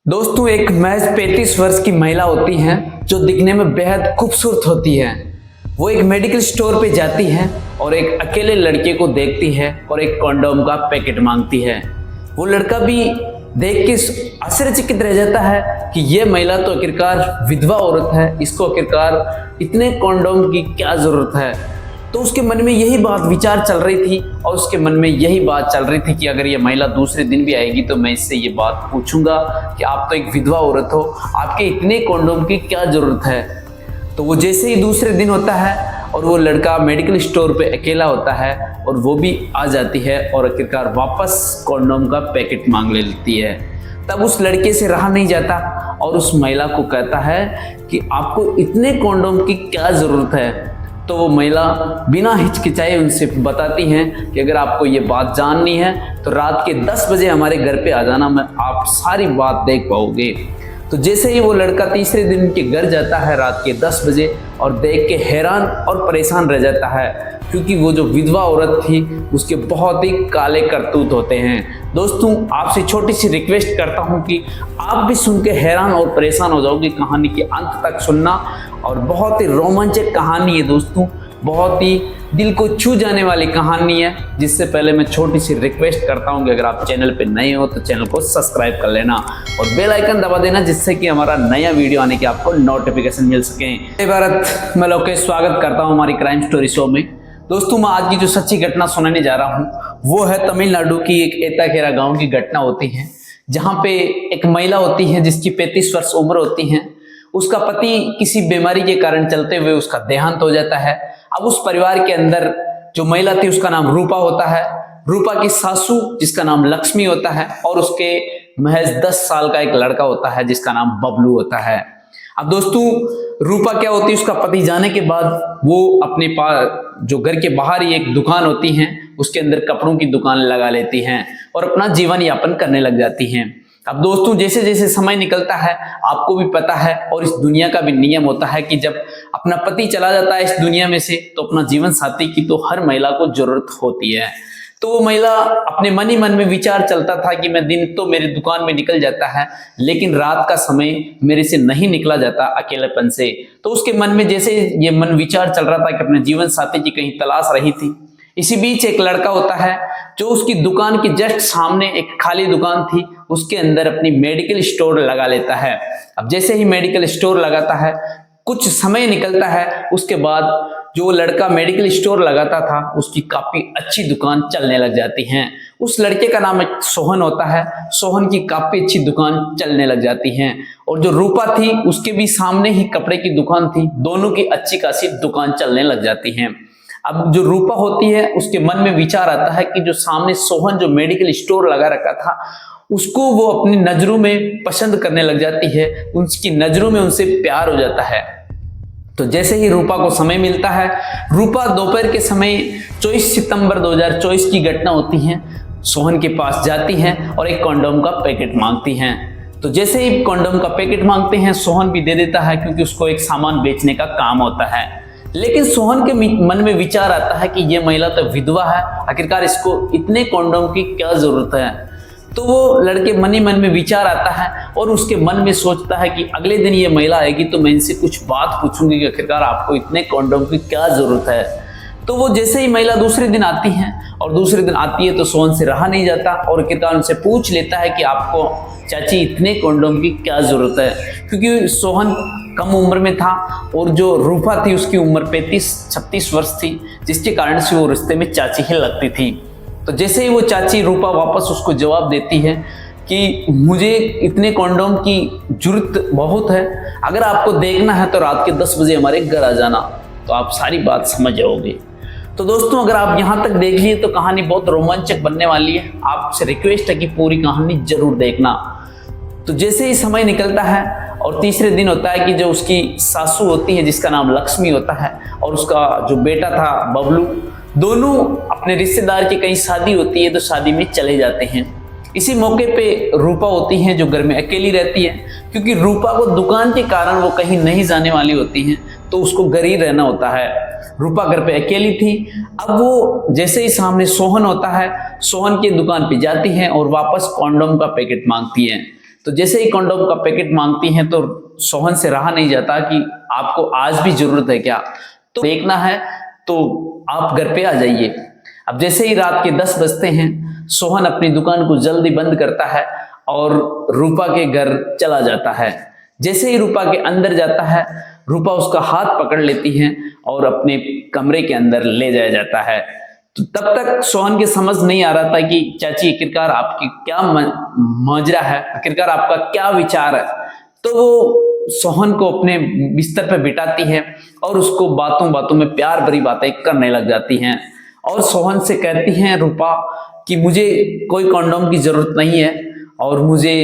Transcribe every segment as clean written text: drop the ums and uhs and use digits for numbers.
दोस्तों, एक महज 35 वर्ष की महिला होती है जो दिखने में बेहद खूबसूरत होती है। वो एक मेडिकल स्टोर पे जाती है और एक अकेले लड़के को देखती है और एक कॉन्डोम का पैकेट मांगती है। वो लड़का भी देख के आश्चर्यचकित रह जाता है कि ये महिला तो आखिरकार विधवा औरत है, इसको आखिरकार इतने कॉन्डोम की क्या जरूरत है। तो उसके मन में यही बात विचार चल रही थी और उसके मन में यही बात चल रही थी कि अगर ये महिला दूसरे दिन भी आएगी तो मैं इससे ये बात पूछूंगा कि आप तो एक विधवा औरत हो, आपके इतने कॉन्डोम की क्या जरूरत है। तो वो जैसे ही दूसरे दिन होता है और वो लड़का मेडिकल स्टोर पे अकेला होता है और वो भी आ जाती है और आखिरकार वापस कॉन्डोम का पैकेट मांग लेती है। तब उस लड़के से रहा नहीं जाता और उस महिला को कहता है कि आपको इतने कॉन्डोम की क्या जरूरत है। तो वो महिला बिना हिचकिचाए उनसे बताती हैं कि अगर आपको ये बात जाननी है तो रात के 10 बजे हमारे घर पे आ जाना, मैं आप सारी बात देख पाओगे। तो जैसे ही वो लड़का तीसरे दिन के घर जाता है रात के 10 बजे और देख के हैरान और परेशान रह जाता है, क्योंकि वो जो विधवा औरत थी उसके बहुत ही काले करतूत होते हैं। दोस्तों, आपसे छोटी सी रिक्वेस्ट करता हूं कि आप भी सुन के हैरान और परेशान हो जाओगे। कहानी के अंत तक सुनना और बहुत ही रोमांचक कहानी है दोस्तों, बहुत ही दिल को छू जाने वाली कहानी है। जिससे पहले मैं छोटी सी रिक्वेस्ट करता हूं कि अगर आप चैनल पे नए हो तो चैनल को सब्सक्राइब कर लेना और बेल आइकन दबा देना, जिससे कि हमारा नया वीडियो आने की आपको नोटिफिकेशन मिल सके। जय भारत, मैं लोकेश स्वागत करता हूं हमारी क्राइम स्टोरी शो में। दोस्तों, मैं आज की जो सच्ची घटना सुनाने जा रहा हूं वो है तमिलनाडु की एक एताखेरा गांव की घटना होती है, जहां पे एक महिला होती है जिसकी 35 वर्ष उम्र होती है। उसका पति किसी बीमारी के कारण चलते हुए उसका देहांत हो जाता है। अब उस परिवार के अंदर जो महिला थी उसका नाम रूपा होता है। रूपा की सासू जिसका नाम लक्ष्मी होता है और उसके महज 10 साल का एक लड़का होता है जिसका नाम बबलू होता है। अब दोस्तों, रूपा क्या होती है, उसका पति जाने के बाद वो अपने पास जो घर के बाहर ही एक दुकान होती है उसके अंदर कपड़ों की दुकान लगा लेती हैं और अपना जीवन यापन करने लग जाती हैं। अब दोस्तों, जैसे जैसे समय निकलता है, आपको भी पता है और इस दुनिया का भी नियम होता है कि जब अपना पति चला जाता है इस दुनिया में से तो अपना जीवन साथी की तो हर महिला को जरूरत होती है। तो वो महिला अपने मन ही मन में विचार चलता था कि मैं दिन तो मेरी दुकान में निकल जाता है लेकिन रात का समय मेरे से नहीं निकला जाता अकेलेपन से। तो उसके मन में जैसे ये मन विचार चल रहा था कि अपने जीवन साथी की कहीं तलाश रही थी। इसी बीच एक लड़का होता है जो उसकी दुकान के जस्ट सामने एक खाली दुकान थी, उसके अंदर अपनी मेडिकल स्टोर लगा लेता है। अब जैसे ही मेडिकल स्टोर लगाता है, कुछ समय निकलता है, उसके बाद जो लड़का मेडिकल स्टोर लगाता था उसकी काफी अच्छी दुकान चलने लग जाती है। उस लड़के का नाम सोहन होता है। सोहन की काफी अच्छी दुकान चलने लग जाती है और जो रूपा थी उसके भी सामने ही कपड़े की दुकान थी। दोनों की अच्छी खासी दुकान चलने लग जाती है। अब जो रूपा होती है उसके मन में विचार आता है कि जो सामने सोहन जो मेडिकल स्टोर लगा रखा था उसको वो अपनी नजरों में पसंद करने लग जाती है, उसकी नजरों में उनसे प्यार हो जाता है। तो जैसे ही रूपा को समय मिलता है, रूपा दोपहर के समय 24 सितंबर 2024 की घटना होती है, सोहन के पास जाती हैं और एक कॉन्डोम का पैकेट मांगती हैं। तो जैसे ही कॉन्डोम का पैकेट मांगते हैं, सोहन भी दे देता है क्योंकि उसको एक सामान बेचने का काम होता है। लेकिन सोहन के मन में विचार आता है कि यह महिला तो विधवा है, आखिरकार इसको इतने कॉन्डोम की क्या जरूरत है। तो वो लड़के मन ही मन में विचार आता है और उसके मन में सोचता है कि अगले दिन ये महिला आएगी तो मैं इनसे कुछ बात पूछूंगी कि आखिरकार आपको इतने कॉन्डोम की क्या जरूरत है। तो वो जैसे ही महिला दूसरे दिन आती है और दूसरे दिन आती है तो सोहन से रहा नहीं जाता और आखिरकार उनसे पूछ लेता है कि आपको चाची इतने कॉन्डोम की क्या जरूरत है, क्योंकि सोहन कम उम्र में था और जो रूपा थी उसकी उम्र 35-36 वर्ष थी, जिसके कारण से वो रिश्ते में चाची ही लगती थी। तो जैसे ही वो चाची रूपा वापस उसको जवाब देती है कि मुझे इतने कॉन्डोम की जरूरत बहुत है, अगर आपको देखना है तो रात के 10 बजे हमारे घर आ जाना, तो आप सारी बात समझ जाओगे। तो दोस्तों, अगर आप यहाँ तक देख लिए तो कहानी बहुत रोमांचक बनने वाली है। आपसे रिक्वेस्ट है कि पूरी कहानी जरूर देखना। तो जैसे ही समय निकलता है और तीसरे दिन होता है कि जो उसकी सासू होती है जिसका नाम लक्ष्मी होता है और उसका जो बेटा था बबलू, दोनों अपने रिश्तेदार की कहीं शादी होती है तो शादी में चले जाते हैं। इसी मौके पे रूपा होती है जो घर में अकेली रहती है, क्योंकि रूपा को दुकान के कारण वो कहीं नहीं जाने वाली होती है तो उसको घर ही रहना होता है। रूपा घर पे अकेली थी। अब वो जैसे ही सामने सोहन होता है, सोहन की दुकान पे जाती है और वापस कॉन्डोम का पैकेट मांगती है। तो जैसे ही कंडोम का पैकेट मांगती हैं तो सोहन से रहा नहीं जाता कि आपको आज भी जरूरत है क्या, तो देखना है तो आप घर पे आ जाइए। अब जैसे ही रात के 10 बजते हैं, सोहन अपनी दुकान को जल्दी बंद करता है और रूपा के घर चला जाता है। जैसे ही रूपा के अंदर जाता है, रूपा उसका हाथ पकड़ लेती है और अपने कमरे के अंदर ले जाया जाता है। तो तब तक सोहन के समझ नहीं आ रहा था कि चाची आखिरकार आपकी क्या माजरा है, आखिरकार आपका क्या विचार है। तो वो सोहन को अपने बिस्तर पर बिठाती है और उसको बातों बातों में प्यार भरी बातें करने लग जाती हैं और सोहन से कहती हैं रूपा कि मुझे कोई कंडोम की जरूरत नहीं है और मुझे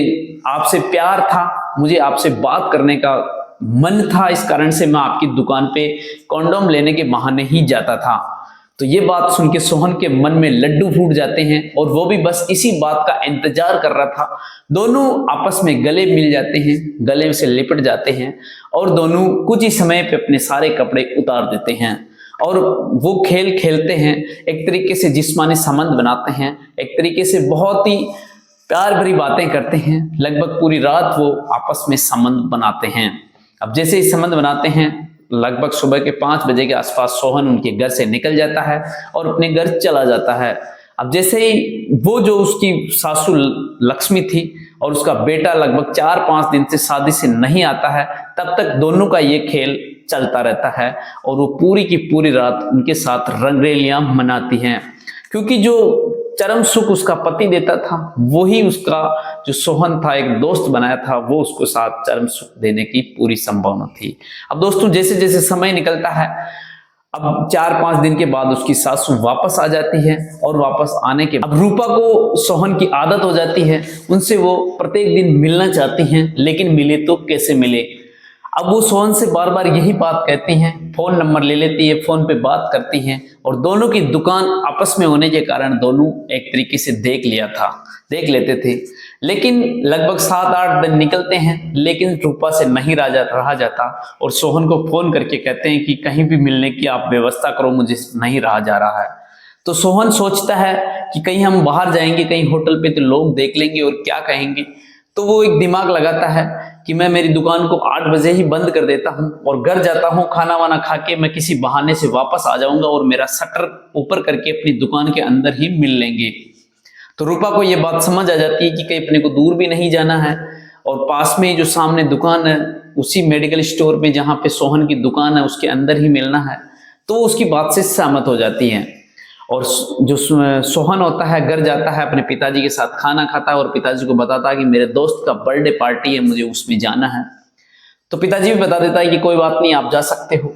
आपसे प्यार था, मुझे आपसे बात करने का मन था, इस कारण से मैं आपकी दुकान पे कंडोम लेने के बहाने ही जाता था। तो ये बात सुन के सोहन के मन में लड्डू फूट जाते हैं और वो भी बस इसी बात का इंतजार कर रहा था। दोनों आपस में गले मिल जाते हैं, गले से लिपट जाते हैं और दोनों कुछ ही समय पे अपने सारे कपड़े उतार देते हैं और वो खेल खेलते हैं। एक तरीके से जिस्मानी संबंध बनाते हैं, एक तरीके से बहुत ही प्यार भरी बातें करते हैं। लगभग पूरी रात वो आपस में संबंध बनाते हैं। अब जैसे ही संबंध बनाते हैं, लगभग सुबह के 5 बजे के आसपास सोहन उनके घर से निकल जाता है और अपने घर चला जाता है। अब जैसे ही वो जो उसकी सासू लक्ष्मी थी और उसका बेटा लगभग 4-5 दिन से शादी से नहीं आता है, तब तक दोनों का ये खेल चलता रहता है और वो पूरी की पूरी रात उनके साथ रंगरेलियां मनाती हैं। क्योंकि जो चरम सुख उसका पति देता था, वही उसका जो सोहन था, एक दोस्त बनाया था, वो उसको साथ चरम सुख देने की पूरी संभावना थी। अब दोस्तों जैसे जैसे समय निकलता है, अब 4-5 दिन के बाद उसकी सासू वापस आ जाती है और वापस आने के अब रूपा को सोहन की आदत हो जाती है, उनसे वो प्रत्येक दिन मिलना चाहती हैं, लेकिन मिले तो कैसे मिले। अब वो सोहन से बार बार यही बात कहती हैं, फोन नंबर ले लेती है, फोन पे बात करती हैं और दोनों की दुकान आपस में होने के कारण दोनों एक तरीके से देख लेते थे। लेकिन लगभग 7-8 दिन निकलते हैं, लेकिन रूपा से नहीं रहा जाता और सोहन को फोन करके कहते हैं कि कहीं भी मिलने की आप व्यवस्था करो, मुझे नहीं रहा जा रहा है। तो सोहन सोचता है कि कहीं हम बाहर जाएंगे, कहीं होटल पे, तो लोग देख लेंगे और क्या कहेंगे। तो वो एक दिमाग लगाता है कि मैं मेरी दुकान को 8 बजे ही बंद कर देता हूँ और घर जाता हूँ, खाना वाना खा के मैं किसी बहाने से वापस आ जाऊंगा और मेरा शटर ऊपर करके अपनी दुकान के अंदर ही मिल लेंगे। तो रूपा को ये बात समझ आ जाती है कि कहीं अपने को दूर भी नहीं जाना है और पास में जो सामने दुकान है, उसी मेडिकल स्टोर में जहाँ पे सोहन की दुकान है, उसके अंदर ही मिलना है। तो उसकी बात से सहमत हो जाती है और जो सोहन होता है घर जाता है, अपने पिताजी के साथ खाना खाता है और पिताजी को बताता है कि मेरे दोस्त का बर्थडे पार्टी है, मुझे उसमें जाना है। तो पिताजी भी बता देता है कि कोई बात नहीं, आप जा सकते हो।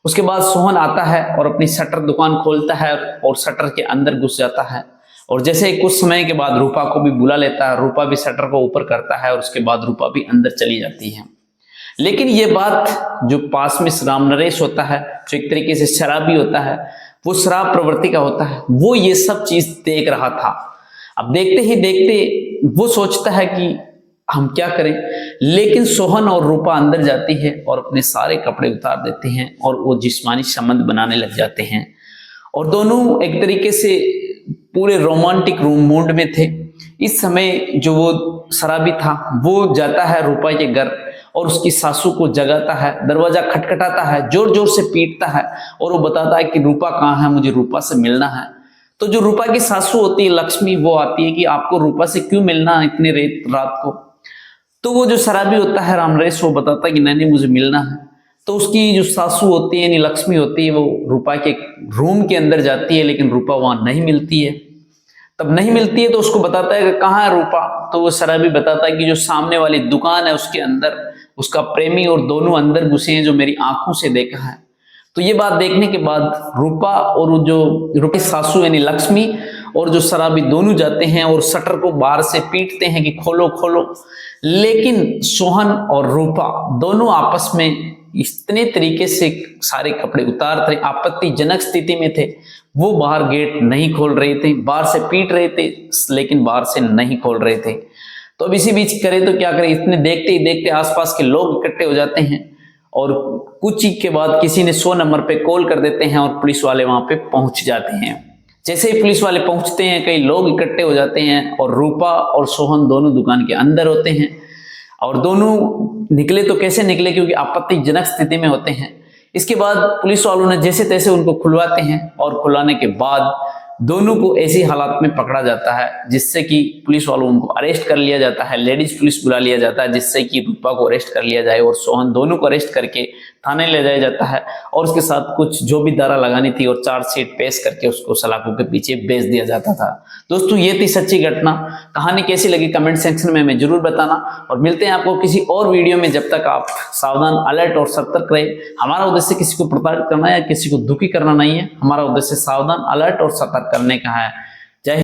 उसके बाद सोहन आता है और अपनी शटर दुकान खोलता है और शटर के अंदर घुस जाता है और जैसे ही कुछ समय के बाद रूपा को भी बुला लेता है, रूपा भी शटर को ऊपर करता है और उसके बाद रूपा भी अंदर चली जाती है। लेकिन ये बात जो पास में राम नरेश होता है, जो एक तरीके से शराबी होता है, वो शराब प्रवृत्ति का होता है, वो ये सब चीज देख रहा था। अब देखते ही देखते वो सोचता है कि हम क्या करें। लेकिन सोहन और रूपा अंदर जाती है और अपने सारे कपड़े उतार देते हैं और वो जिस्मानी संबंध बनाने लग जाते हैं और दोनों एक तरीके से पूरे रोमांटिक मूड में थे। इस समय जो वो शराबी था वो जाता है रूपा के घर और उसकी सासू को जगाता है, दरवाजा खटखटाता है, जोर जोर से पीटता है और वो बताता है कि रूपा कहाँ है, मुझे रूपा से मिलना है। तो जो रूपा की सासू होती है लक्ष्मी, वो आती है कि आपको रूपा से क्यों मिलना है इतने रात को। तो वो जो शराबी होता है रामनरेश, वो बताता है कि नहीं मुझे मिलना है। तो उसकी जो सासू होती है यानी लक्ष्मी होती है, वो रूपा के रूम के अंदर जाती है, लेकिन रूपा वहां नहीं मिलती है। तब नहीं मिलती है तो उसको बताता है कि कहाँ है रूपा। तो वो शराबी बताता है कि जो सामने वाली दुकान है उसके अंदर उसका प्रेमी और दोनों अंदर घुसे हैं, जो मेरी आंखों से देखा है। तो ये बात देखने के बाद रूपा और जो रूपा सासू यानी लक्ष्मी और जो शराबी दोनों जाते हैं और शटर को बाहर से पीटते हैं कि खोलो खोलो। लेकिन सोहन और रूपा दोनों आपस में इतने तरीके से सारे कपड़े उतारते आपत्तिजनक स्थिति में थे, वो बाहर गेट नहीं खोल रहे थे, बाहर से पीट रहे थे लेकिन बाहर से नहीं खोल रहे थे। तो अब इसी बीच करें तो क्या करें, इतने देखते ही देखते आसपास के लोग इकट्ठे हो जाते हैं और कुछ ही के बाद किसी ने 100 नंबर पे कॉल कर देते हैं और पुलिस वाले वहां पे पहुंच जाते हैं। जैसे ही पुलिस वाले पहुंचते हैं, कई लोग इकट्ठे हो जाते हैं और रूपा और सोहन दोनों दुकान के अंदर होते हैं। और दोनों निकले तो कैसे निकले, क्योंकि आपत्तिजनक स्थिति में होते हैं। इसके बाद पुलिस वालों ने जैसे तैसे उनको खुलवाते हैं और खुलवाने के बाद दोनों को ऐसी हालात में पकड़ा जाता है जिससे कि पुलिस वालों उनको अरेस्ट कर लिया जाता है। लेडीज पुलिस बुला लिया जाता है जिससे कि रूपा को अरेस्ट कर लिया जाए और सोहन, दोनों को अरेस्ट करके थाने ले जाया जाता है और उसके साथ कुछ जो भी धारा लगानी थी और चार्जशीट पेश करके उसको सलाखों के पीछे भेज दिया जाता था। दोस्तों, ये थी सच्ची घटना। कहानी कैसी लगी कमेंट सेक्शन में हमें जरूर बताना और मिलते हैं आपको किसी और वीडियो में। जब तक आप सावधान, अलर्ट और सतर्क रहे। हमारा उद्देश्य किसी को प्रताड़ित करना या किसी को दुखी करना नहीं है। हमारा उद्देश्य सावधान, अलर्ट और सतर्क करने का है।